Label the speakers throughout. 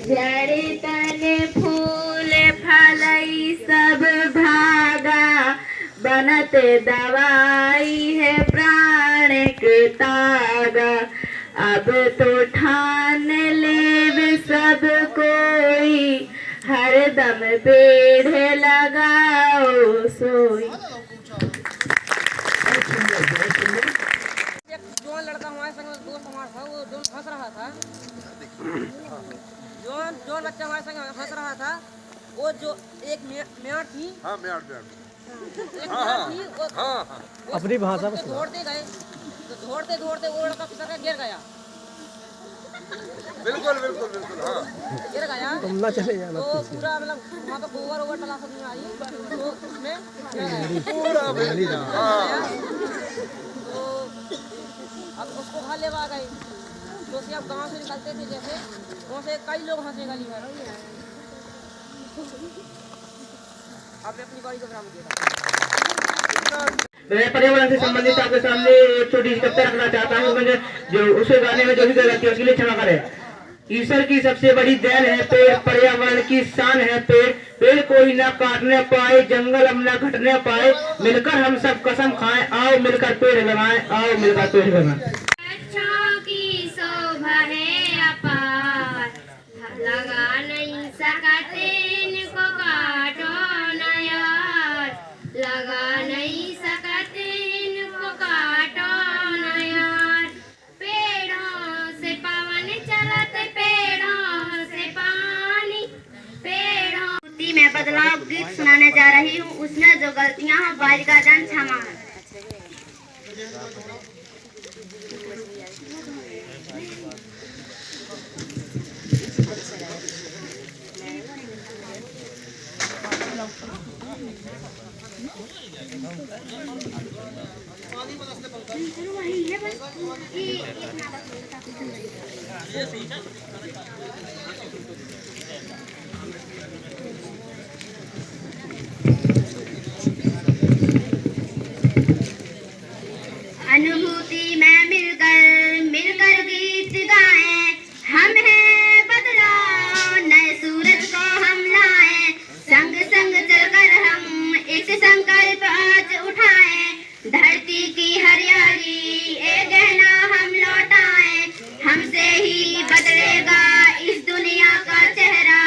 Speaker 1: जड़े तने फूल फलई सब भागा, बनत दवाई है प्राण के तागा। अब तो ठान ले सब कोई, हरदम पेड़ लगाओ सोई।
Speaker 2: जो लड़का हमारे संग दोस्त हमारा था, वो जो हंस रहा था, जो बच्चा हमारे संग हंस रहा था, वो जो एक मेड़ थी, हाँ मेड़ थी, वो अपनी भाषा में दौड़ते गए, तो दौड़ते दौड़ते वो लड़का फिसल के गिर गया।
Speaker 3: बिल्कुल बिल्कुल बिल्कुल हाँ
Speaker 2: गिर गया तुम ना चले जाना, तो पूरा मतलब वहाँ पे गोबर ओवर डला सब आई, तो उसमें
Speaker 3: पूरा
Speaker 2: तो अब उसको घर लेवा गए। तो अब गांव से निकलते थे, जैसे वहाँ से कई लोग हंसे गली में, आपने अपनी गाड़ी को बरामद किया।
Speaker 4: मैं पर्यावरण से संबंधित आपके सामने एक छोटी सी कविता रखना चाहता हूँ, जो उसे गाने में जो भी गलती है उसके लिए क्षमा करें। ईश्वर की सबसे बड़ी देन है पेड़, पर्यावरण की शान है पेड़। पेड़ कोई ना काटने पाए, जंगल अब ना घटने पाए, मिलकर हम सब कसम खाएं, आओ मिलकर पेड़ लगाएं, आओ मिलकर पेड़ लगाएं।
Speaker 1: बच्चों की शोभा है अपार, लगा नहीं सकते इनको काटो न यार, लगा नहीं सकते इनको काटो न यार। पेड़ों से पवन चलते, पेड़ों से पानी, पेड़ों मैं बदलाव गीत सुनाने जा रही हूँ। उसमें जो गलतियाँ हैं बाज का जन क्षमा। अनुभूति में मिलकर मिलकर गीत गाएं, हम हैं बदलाव नए सूरज को हम लाएं, संग संग चलकर हम एक संकल्प आज उठाएं, धरती की हरियाली एक गहना हम लौटाएं, हमसे ही बदलेगा इस दुनिया का चेहरा,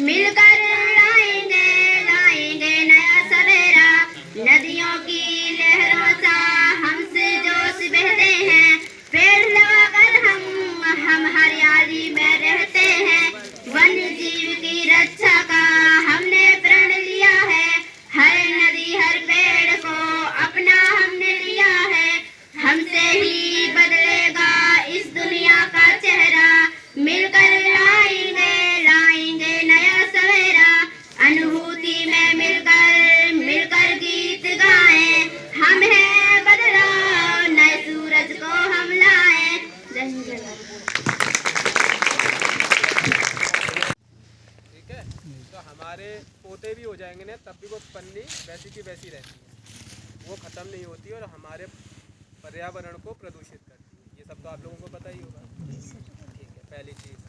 Speaker 1: मिलकर लाएंगे लाएंगे नया सवेरा। नदियों की लहरों सा हमसे जोश बहते हैं, पेड़ लगाकर हम हरियाली में रहते हैं, वन्य जीव की रक्षा का हमने प्रण लिया है, हर नदी हर पेड़ को अपना हमने लिया है, हमसे ही बदलेगा इस दुनिया का चेहरा, मिलकर लाएंगे लाएंगे नया सवेरा। अनुभूति में मिलकर मिलकर गीत गाएं, हम हैं बदलाव नए सूरज को हम लाएं।
Speaker 5: ठीक है, तो हमारे पोते भी हो जाएंगे ना, तब भी वो पन्नी वैसी की वैसी रहती है, वो ख़त्म नहीं होती और हमारे पर्यावरण को प्रदूषित करती है। ये सब तो आप लोगों को पता ही होगा। ठीक है, पहली चीज़।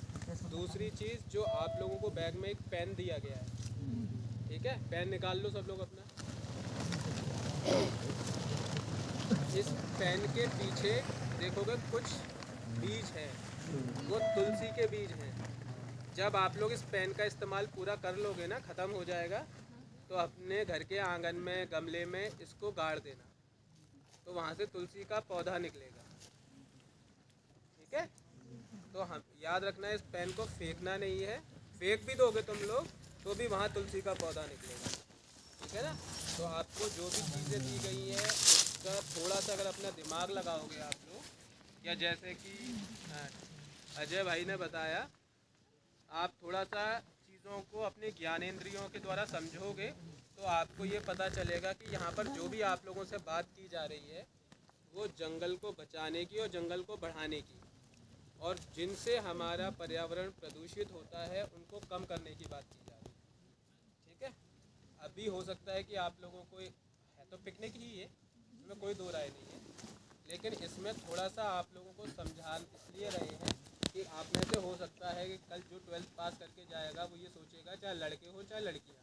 Speaker 5: दूसरी चीज़, जो आप लोगों को बैग में एक पेन दिया गया है, ठीक है, पेन निकाल लो सब लोग अपना। इस पेन के पीछे देखोगे कुछ बीज हैं, वो तुलसी के बीज हैं। जब आप लोग इस पेन का इस्तेमाल पूरा कर लोगे ना, ख़त्म हो जाएगा, तो अपने घर के आंगन में गमले में इसको गाड़ देना, तो वहाँ से तुलसी का पौधा निकलेगा। ठीक है, तो हम याद रखना, इस पेन को फेंकना नहीं है, फेंक भी दोगे तुम लोग तो भी वहाँ तुलसी का पौधा निकलेगा। ठीक है ना। तो आपको जो भी चीज़ें दी गई है उसका थोड़ा सा अगर अपना दिमाग लगाओगे आप लोग, या जैसे कि अजय भाई ने बताया, आप थोड़ा सा चीज़ों को अपने ज्ञानेंद्रियों के द्वारा समझोगे तो आपको ये पता चलेगा कि यहाँ पर जो भी आप लोगों से बात की जा रही है वो जंगल को बचाने की और जंगल को बढ़ाने की, और जिनसे हमारा पर्यावरण प्रदूषित होता है उनको कम करने की बात की जा रही है। ठीक है, अभी हो सकता है कि आप लोगों को है तो पिकनिक ही है, इसमें कोई दो राय नहीं है, लेकिन इसमें थोड़ा सा आप लोगों को समझा इसलिए रहे हैं कि आप में से हो सकता है कि कल जो 12th पास करके जाएगा वो ये सोचेगा, चाहे लड़के हो चाहे लड़कियाँ,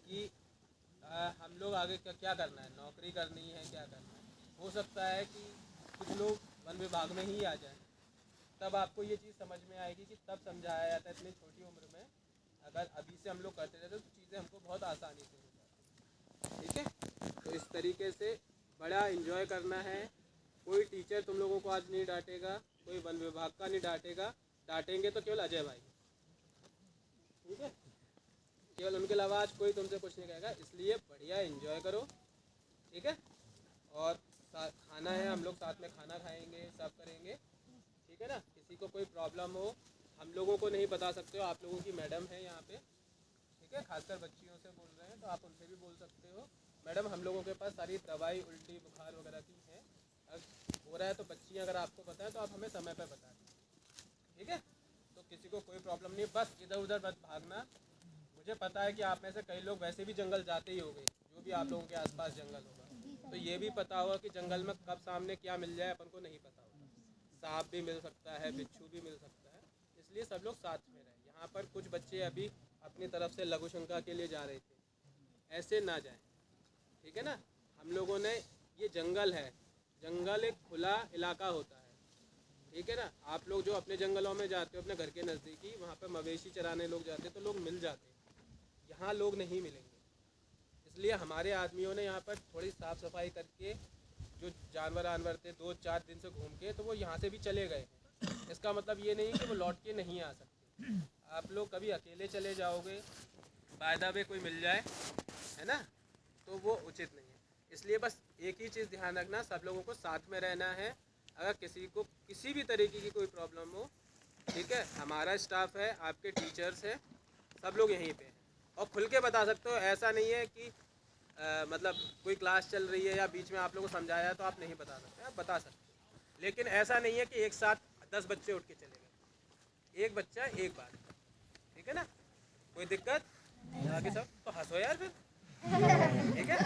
Speaker 5: कि हम लोग आगे क्या करना है, नौकरी करनी है, क्या करना है। हो सकता है कि कुछ लोग वन विभाग में ही आ जाएं, तब आपको ये चीज़ समझ में आएगी कि तब समझाया जाता है इतनी छोटी उम्र में। अगर अभी से हम लोग करते रहते तो चीज़ें हमको बहुत आसानी से हो जाती। ठीक है, तो इस तरीके से बड़ा एंजॉय करना है। कोई टीचर तुम लोगों को आज नहीं डांटेगा, कोई वन विभाग का नहीं डांटेगा, डांटेंगे तो केवल अजय भाई। ठीक है, केवल उनके अलावा आज कोई तुमसे कुछ नहीं कहेगा, इसलिए बढ़िया एंजॉय करो। ठीक है, और खाना है, हम लोग साथ में खाना खाएंगे, सब करेंगे। ठीक है ना, किसी को कोई प्रॉब्लम हो हम लोगों को नहीं बता सकते हो, आप लोगों की मैडम है यहाँ पे। ठीक है, खासकर बच्चियों से बोल रहे हैं तो आप उनसे भी बोल सकते हो, मैडम हम लोगों के पास सारी दवाई उल्टी बुखार वगैरह की है, अगर हो रहा है तो बच्चियाँ अगर आपको पता है तो आप हमें समय पर बता दें। ठीक है, तो किसी को कोई प्रॉब्लम नहीं, बस इधर उधर मत भागना। मुझे पता है कि आप में से कई लोग वैसे भी जंगल जाते ही होंगे, जो भी आप लोगों के आसपास जंगल होगा, तो ये भी पता होगा कि जंगल में कब सामने क्या मिल जाए अपन को नहीं पता होगा। सांप भी मिल सकता है, बिच्छू भी मिल सकता है, इसलिए सब लोग साथ में रहें। यहाँ पर कुछ बच्चे अभी अपनी तरफ से लघु शंका के लिए जा रहे थे, ऐसे ना जाएं। ठीक है ना, हम लोगों ने, ये जंगल है, जंगल एक खुला इलाका होता है। ठीक है ना, आप लोग जो अपने जंगलों में जाते हो अपने घर के नज़दीकी, वहाँ पर मवेशी चराने लोग जाते तो लोग मिल जाते, यहाँ लोग नहीं मिलेंगे। इसलिए हमारे आदमियों ने यहाँ पर थोड़ी साफ़ सफाई करके, जो जानवर आनवर थे 2-4 दिन से घूम के, तो वो यहाँ से भी चले गए हैं। इसका मतलब ये नहीं कि वो लौट के नहीं आ सकते। आप लोग कभी अकेले चले जाओगे, वायदा में कोई मिल जाए, है ना, तो वो उचित नहीं है। इसलिए बस एक ही चीज़ ध्यान रखना, सब लोगों को साथ में रहना है। अगर किसी को किसी भी तरीके की कोई प्रॉब्लम हो, ठीक है, हमारा स्टाफ है, आपके टीचर्स हैं, सब लोग यहीं पे हैं और खुल के बता सकते हो। ऐसा नहीं है कि मतलब कोई क्लास चल रही है या बीच में आप लोगों को समझाया तो आप नहीं बता सकते, आप बता सकते हो। लेकिन ऐसा नहीं है कि एक साथ 10 बच्चे उठ के चले गए, एक बच्चा एक बार। ठीक है ना, कोई दिक्कत बाकी सब तो हंसो यार फिर। ठीक है,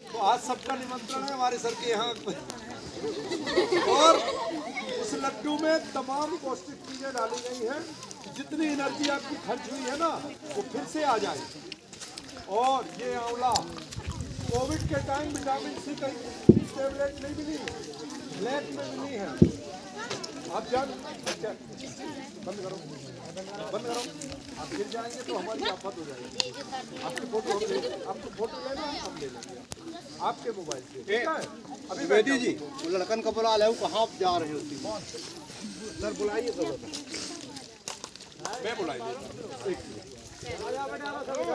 Speaker 3: तो आज सबका निमंत्रण है हमारे सर के यहाँ, और उस लड्डू में तमाम पौष्टिक चीजें डाली गई हैं। जितनी एनर्जी आपकी खर्च हुई है ना, वो फिर से आ जाए। और ये आंवला, कोविड के टाइम विटामिन सी का टेबलेट नहीं मिली, ब्लैक में मिली है। आप बंद करो, बंद करो, आप गिर जाएंगे तो हमारी आफत हो जाएगी। आपकी फोटो हम ले, आपको फोटो लेना है हम ले लेंगे आपके मोबाइल से। ठीक है, अभी बेटी जी वो लड़कन का बुला ले, कहाँ जा रहे हो सर? बुलाइए तो मैं बुलाइए।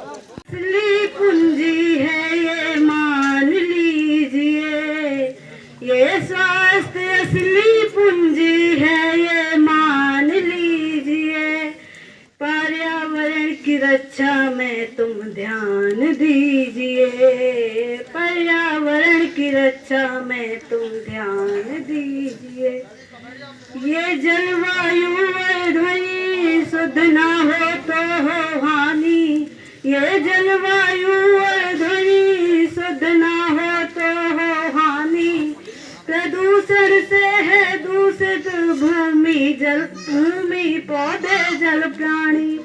Speaker 6: असली पूंजी है ये मान लीजिए, ये स्वास्थ्य असली पूंजी है ये मान लीजिए। पर्यावरण की रक्षा में तुम ध्यान दीजिए, पर्यावरण की रक्षा में तुम ध्यान दीजिए। ये जलवायु और ध्वनि शुद्ध ना हो तो हो हानि, ये जलवायु और ध्वनि शुद्ध ना हो तो हो हानि। प्रदूषण से है दूषित भूमि, जल भूमि पौधे जल प्राणी।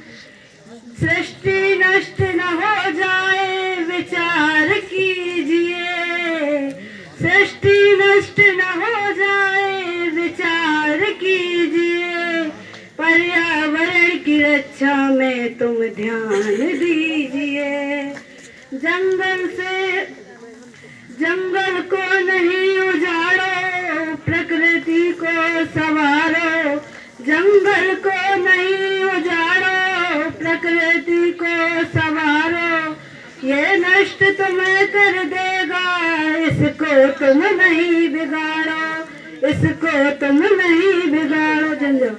Speaker 6: सृष्टि नष्ट न हो जाए विचार कीजिए, सृष्टि नष्ट न हो जाए विचार कीजिए। पर्यावरण की रक्षा में तुम ध्यान दीजिए। जंगल को नहीं उजाड़ो, प्रकृति को संवारो। जंगल को नहीं उजाड़ो, प्रकृति को संवारो। ये नष्ट तुम्हें कर देगा, इसको तुम नहीं बिगाड़ो, इसको तुम नहीं बिगाड़ो। जंगल